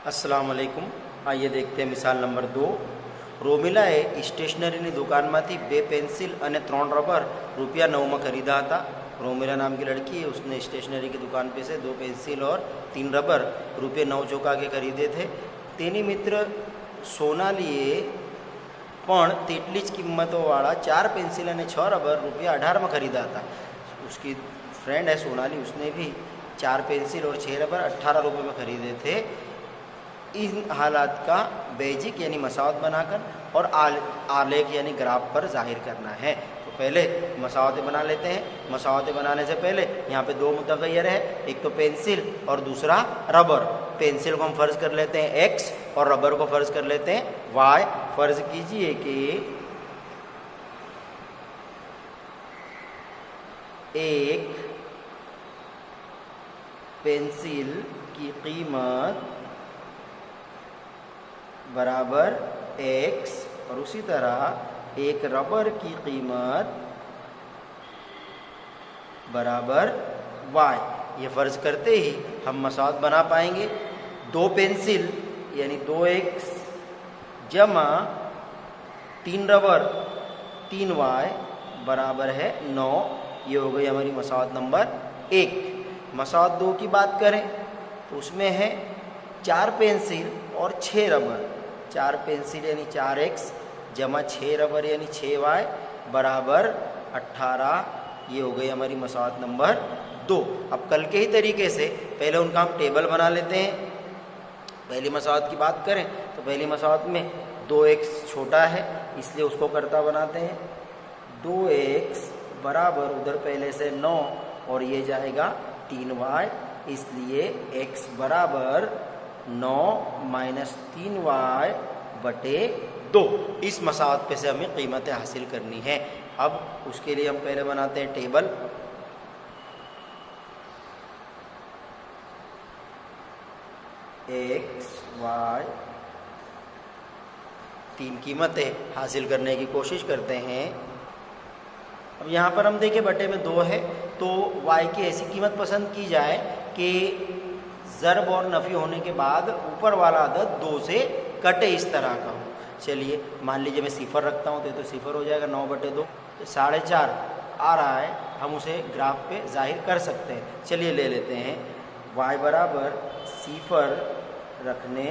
अस्सलाम वालेकुम। आइए देखते हैं मिसाल नंबर 2। રોમિલાએ સ્ટેશનરીની દુકાનમાંથી 2 पेंसिल અને 3 रबर ₹9 में खरीदा था। रोमिला नाम की लड़की है, उसने स्टेशनरी की दुकान पे से 2 पेंसिल और 3 रबर ₹9 चुका के खरीदे थे। तेनी मित्र સોનાલીએ પણ તેટલી જ કિંમતોવાળા 4 पेंसिल અને 6 रबर ₹18 में खरीदा था। उसकी फ्रेंड है सोनाली, उसने भी 4 पेंसिल और 6 रबर ₹18 में खरीदे थे। इन हालात का बेजिक यानी मसावत बनाकर और आलेख यानी ग्राफ पर जाहिर करना है। तो पहले मसावतें बना लेते हैं। मसावतें बनाने से पहले यहाँ पे 2 मुतगय्यर है, एक तो पेंसिल और दूसरा रबर। पेंसिल को हम फ़र्ज़ कर लेते हैं x और रबर को फ़र्ज़ कर लेते हैं y। फ़र्ज़ कीजिए कि एक पेंसिल की कीमत बराबर x और उसी तरह एक रबर की कीमत बराबर y। ये फ़र्ज़ करते ही हम मसावत बना पाएंगे। 2 पेंसिल यानी 2x जमा 3 रबर 3y बराबर है 9। ये हो गई हमारी मसावत नंबर 1। मसावत 2 की बात करें तो उसमें है 4 पेंसिल और 6 रबर। 4 पेंसिल यानी 4x जमा 6 रबर यानी 6y बराबर 18। ये हो गई हमारी मसावत नंबर 2। अब कल के ही तरीके से पहले उनका हम टेबल बना लेते हैं। पहली मसावत की बात करें तो पहली मसावत में 2x छोटा है, इसलिए उसको करता बनाते हैं। 2x बराबर उधर पहले से 9 और ये जाएगा 3y, इसलिए x बराबर 9 माइनस 3y बटे 2। इस मसावत पे से हमें कीमतें हासिल करनी है। अब उसके लिए हम पहले बनाते हैं टेबल। x y 3 कीमतें हासिल करने की कोशिश करते हैं। अब यहाँ पर हम देखें बटे में 2 है, तो y की ऐसी कीमत पसंद की जाए कि ज़रब और नफ़ी होने के बाद ऊपर वाला अदद 2 से कटे, इस तरह का हो। चलिए मान लीजिए मैं सिफर रखता हूँ तो सिफर हो जाएगा 9/2। 4.5 आ रहा है, हम उसे ग्राफ पे जाहिर कर सकते हैं। चलिए ले लेते हैं y बराबर सिफर रखने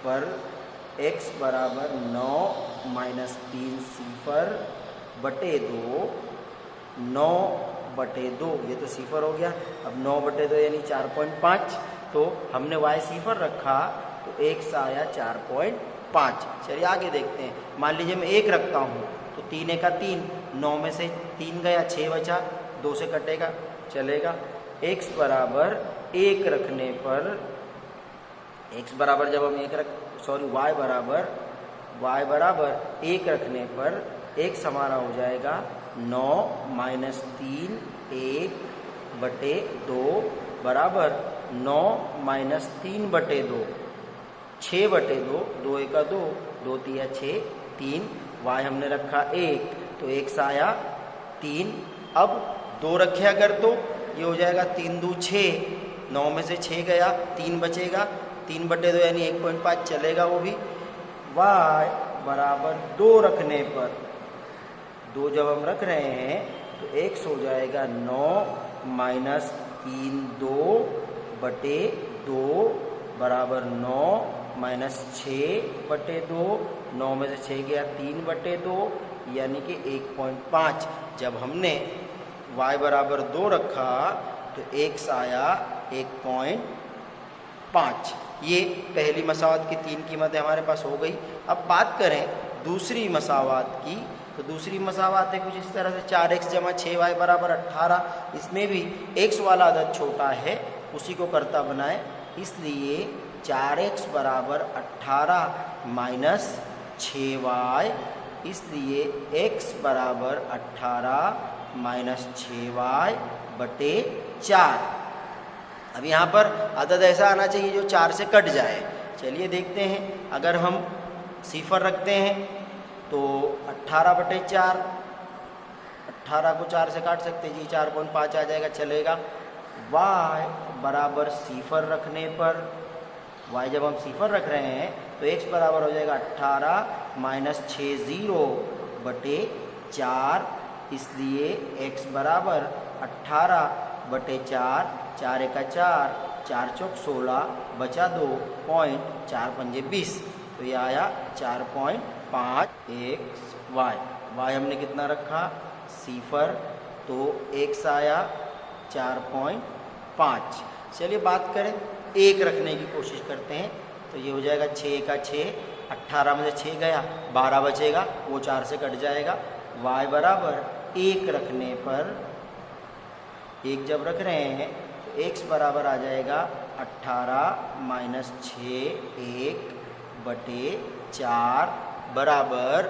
पर x बराबर 9 माइनस 3 सिफर बटे 2 9/2। ये तो सिफर हो गया। अब 9/2 यानी 4.5, तो हमने y सिफर रखा तो x आया 4.5। चलिए आगे देखते हैं। मान लीजिए मैं 1 रखता हूँ तो 3 का 3, 9 में से 3 गया 6 बचा, 2 से कटेगा, चलेगा। x बराबर 1 रखने पर x बराबर जब हम y बराबर 1 रखने पर x हमारा हो जाएगा 9 माइनस 3 1/2 बराबर 9 माइनस 3/2 6/2। 2 1 2, 2 3 6, 3। y हमने रखा 1 तो x आया 3। अब 2 रखे अगर तो ये हो जाएगा 3 2 6, 9 में से 6 गया, 3 बचेगा, 3/2 यानी 1.5 चलेगा वो भी। y बराबर 2 रखने पर 2 जब हम रख रहे हैं तो x हो जाएगा 9 माइनस 3 2/2 बराबर 9 माइनस 6/2। 9 में से 6 गया 3/2 यानी कि 1.5। जब हमने y बराबर 2 रखा तो x आया 1.5। ये पहली मसावत की 3 कीमतें हमारे पास हो गई। अब बात करें दूसरी मसावत की, तो दूसरी मसावत है कुछ इस तरह से 4x जमा 6y बराबर 18। इसमें भी x वाला अदद छोटा है, उसी को करता बनाए, इसलिए 4x बराबर 18 माइनस 6y, इसलिए x बराबर 18 माइनस 6y बटे 4। अब यहाँ पर अदद ऐसा आना चाहिए जो 4 से कट जाए। चलिए देखते हैं। अगर हम सिफर रखते हैं तो 18/4, 18 को 4 से काट सकते जी, 4.5 आ जाएगा, चलेगा। y बराबर सिफर रखने पर y जब हम सिफर रख रहे हैं तो x बराबर हो जाएगा 18 माइनस 60/4, इसलिए x बराबर 18/4, 4 एका 4, 4 चौक 16, बचा 2, पॉइंट 4 पंजे 20, तो ये आया 4.5 y। y हमने कितना रखा सिफर, तो x आया 4.5। चलिए बात करें एक रखने की कोशिश करते हैं, तो ये हो जाएगा 6 का 6, 18 में से 6 गया, 12 बचेगा, वो 4 से कट जाएगा। y बराबर 1 रखने पर, 1 जब रख रहे हैं तो x बराबर आ जाएगा 18 माइनस 6 1/4 बराबर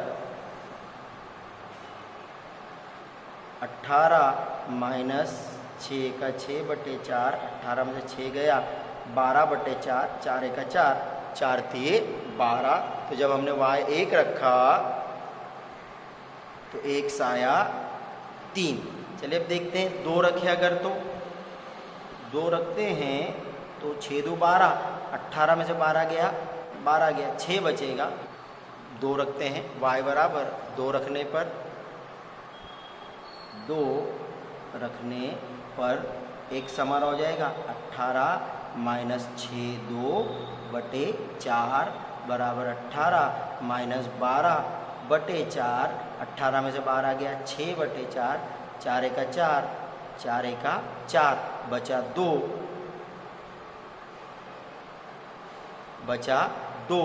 18 माइनस 6 का 6/4, 18 में से 6 गया, 12/4, 4 एका 4, 4 तिये 12। तो जब हमने y 1 रखा तो x आया 3। चलिए अब देखते हैं 2 रखे अगर, तो 2 रखते हैं तो 6 2 12, 18 में से 12 गया, 12 गया, 6 बचेगा। 2 रखते हैं, y बराबर 2 रखने पर, 2 रखने पर x हमारा हो जाएगा 18 माइनस 6 2/4 बराबर 18 माइनस 12/4, 18 में से 12 गया, 6/4, 4 एका 4, 4 एका 4, बचा 2, बचा 2,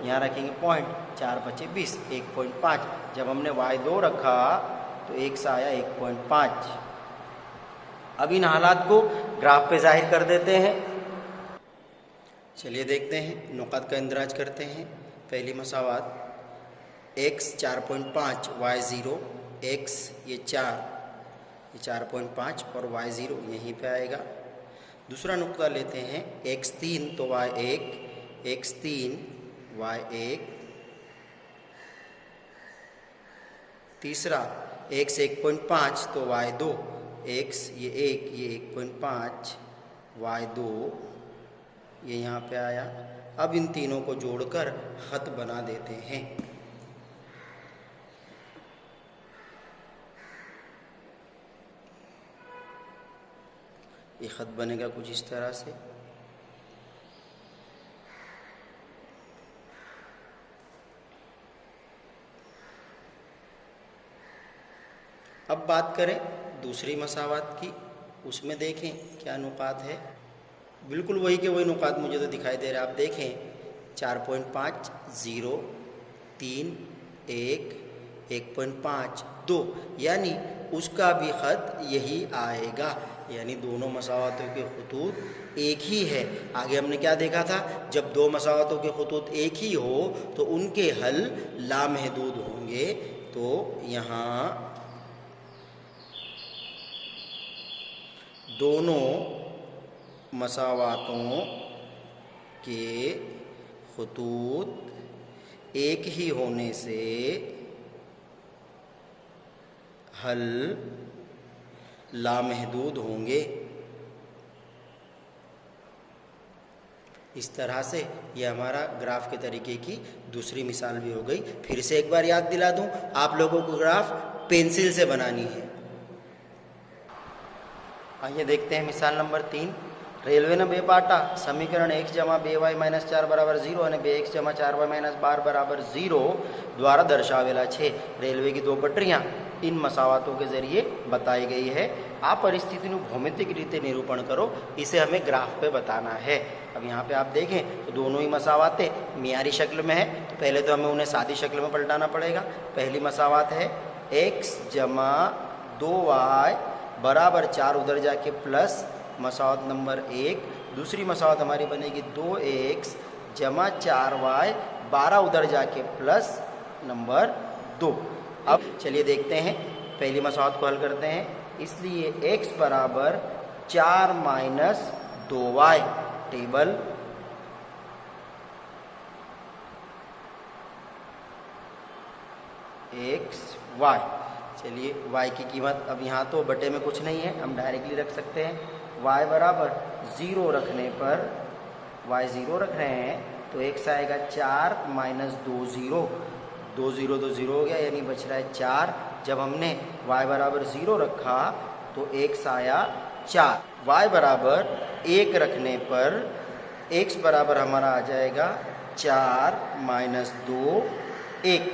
यहाँ रखेंगे पॉइंट, 4 बचे 20, 1.5। जब हमने y2 रखा तो x आया 1.5। अब इन हालात को ग्राफ पे जाहिर कर देते हैं। चलिए देखते हैं, नुकात का इंदराज करते हैं। पहली मसावात x 4.5 y 0, x ये 4, ये 4.5 और y 0 यहीं पे आएगा। दूसरा नुक्ता लेते हैं, x 3 तो y 1, x 3 y 1। तीसरा x 1.5 तो y 2, x ये 1, ये 1.5, y 2 ये यहाँ पे आया। अब इन तीनों को जोड़कर खत बना देते हैं। ये खत बनेगा कुछ इस तरह से। अब बात करें दूसरी मसावात की, उसमें देखें क्या नुकात है। बिल्कुल वही के वही नुकात मुझे तो दिखाई दे रहा है। आप देखें 4.5 0 3 1 1.5 2, यानी उसका भी ख़त यही आएगा, यानी दोनों मसावातों के खतूत एक ही है। आगे हमने क्या देखा था, जब दो मसावातों के खतूत एक ही हो तो उनके हल लामहदूद होंगे। तो यहाँ दोनों मसावातों के खतूत एक ही होने से हल लामहदूद होंगे। इस तरह से यह हमारा ग्राफ के तरीके की दूसरी मिसाल भी हो गई। फिर से एक बार याद दिला दूं, आप लोगों को ग्राफ पेंसिल से बनानी है। आइए देखते हैं मिसाल नंबर 3। रेलवे ने बे पाटा समीकरण x जमा 2y माइनस 4 बराबर 0 અને 2x जमा 4y माइनस 12 बराबर 0 द्वारा दर्शावेला छे। रेलवे की दो पटरियां इन मसावातों के जरिए बताई गई है। आप परिस्थिति को भौमितिक रीते निरूपण करो, इसे हमें ग्राफ पे बताना है। अब यहाँ पे आप देखें तो दोनों ही मसावातें मियारी शक्ल में है, तो पहले तो हमें उन्हें सादी शक्ल में पलटाना पड़ेगा। पहली मसावात है x जमा 2y बराबर 4 उधर जाके प्लस मसावत नंबर 1। दूसरी मसावत हमारी बनेगी 2x जमा 4y 12 उधर जाके प्लस नंबर 2। अब चलिए देखते हैं, पहली मसावत को हल करते हैं। इसलिए x बराबर 4 minus 2y table x y। चलिए y की कीमत, अब यहाँ तो बटे में कुछ नहीं है, हम डायरेक्टली रख सकते हैं। y बराबर 0 रखने पर y 0 रख रहे हैं तो x आएगा 4 माइनस 2 0, 2 0 तो 0 हो गया, यानी बच रहा है 4। जब हमने y बराबर 0 रखा तो x आया 4। y बराबर 1 रखने पर x बराबर हमारा आ जाएगा 4 माइनस 2 1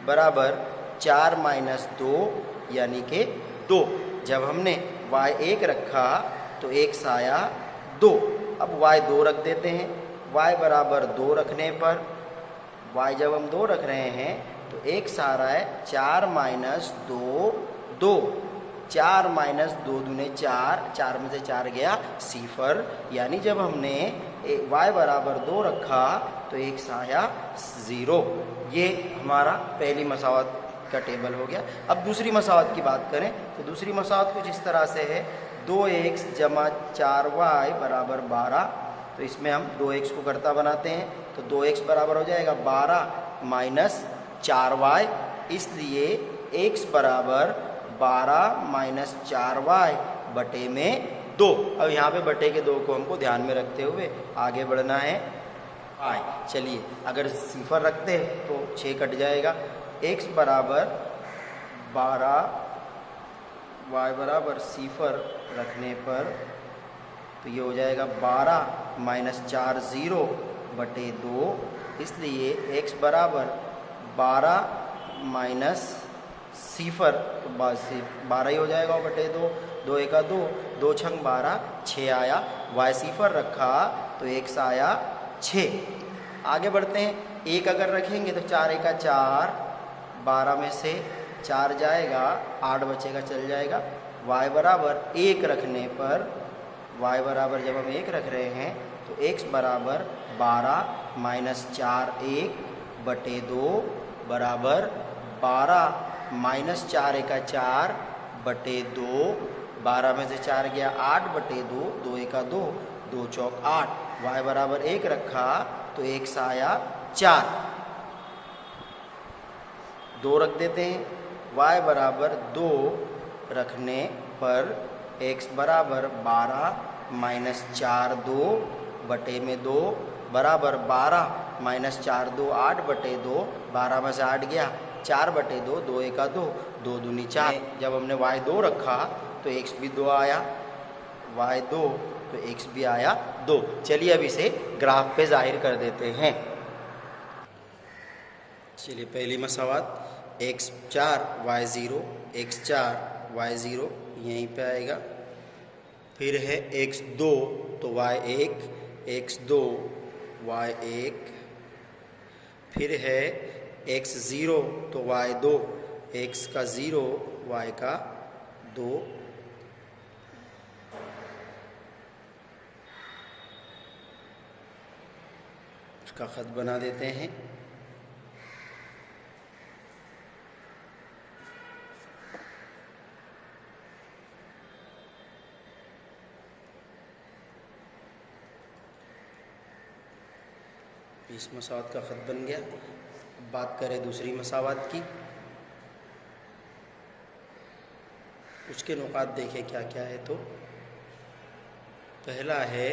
बराबर 4 माइनस 2 यानी कि 2। जब हमने y 1 रखा तो x आया 2। अब y 2 रख देते हैं। y बराबर 2 रखने पर y जब हम 2 रख रहे हैं तो x आ रहा है 4 माइनस 2 2, 4 माइनस 2 दूने 4, 4 में से 4 गया 0, यानी जब हमने y बराबर 2 रखा तो x आया 0। ये हमारा पहली मसावत का टेबल हो गया। अब दूसरी मसावत की बात करें तो दूसरी मसावत कुछ इस तरह से है, 2x जमा 4y बराबर 12। तो इसमें हम 2x को करता बनाते हैं तो 2x बराबर हो जाएगा 12 माइनस 4y, इसलिए x बराबर 12 माइनस 4y बटे में 2। अब यहाँ पे बटे के 2 को हमको ध्यान में रखते हुए आगे बढ़ना है। चलिए अगर सिफर रखते हैं तो 6 कट जाएगा। x बराबर 12 y बराबर सिफर रखने पर तो ये हो जाएगा 12 माइनस 4 0 बटे 2, इसलिए x बराबर 12 माइनस सिफर तो 12 ही हो जाएगा बटे 2, 2 1 2, 2 छंग 12 6 आया। y सिफर रखा तो x आया 6। आगे बढ़ते हैं, 1 अगर रखेंगे तो 4 1 4, 12 में से 4 जाएगा 8 बचेगा चल जाएगा। y बराबर 1 रखने पर y बराबर जब हम 1 रख रहे हैं तो x बराबर 12 माइनस 4 1 बटे 2 बराबर 12 माइनस 4 1 4 बटे 2, 12 में से 4 गया 8 बटे 2, 2 1 2, 2 चौक 8। y बराबर 1 रखा तो x आया 4। 2 रख देते हैं, y बराबर 2 रखने पर x बराबर 12 माइनस 4 2 बटे में 2 बराबर 12 माइनस 4 2 8 बटे 2, 12 में से 8 गया 4 बटे 2, 2 1 2, 2 दूनी 4। जब हमने y 2 रखा तो x भी 2 आया, y 2 तो x भी आया 2। चलिए अब इसे ग्राफ पे जाहिर कर देते हैं। चलिए पहली मसावत x 4 y 0, x 4 y 0 यहीं पे आएगा। फिर है x 2 तो y 1, x 2 y 1। फिर है x 0 तो y 2, x का 0 y का 2। उसका खत बना देते हैं। इस मसावत का खत बन गया। अब बात करें दूसरी मसावत की, उसके नुकात देखें क्या क्या है। तो पहला है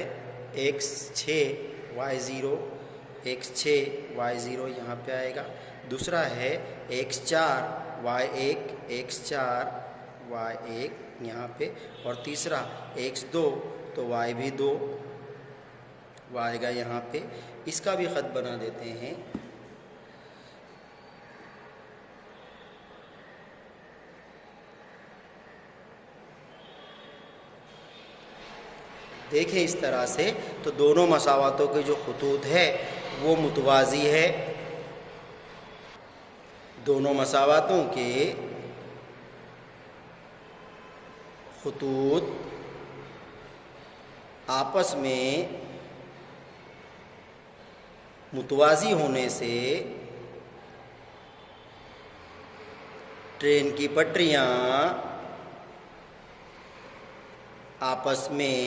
x 6 y 0, x 6 y 0 यहाँ पे आएगा। दूसरा है x 4 y 1, x 4 y 1 यहाँ पे। और तीसरा x 2 तो y भी 2 आएगा यहाँ पे। इसका भी खत बना देते हैं। देखें इस तरह से तो दोनों मसावतों के जो खतूत है वो मुतवाज़ी है। दोनों मसावतों के खतूत आपस में मुतवाज़ी होने से ट्रेन की पटरियाँ आपस में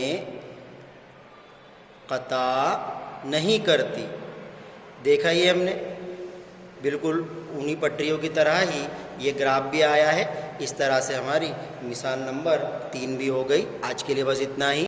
कता नहीं करती। देखा ये हमने, बिल्कुल उन्हीं पटरियों की तरह ही ये ग्राफ भी आया है। इस तरह से हमारी मिसाल नंबर 3 भी हो गई। आज के लिए बस इतना ही।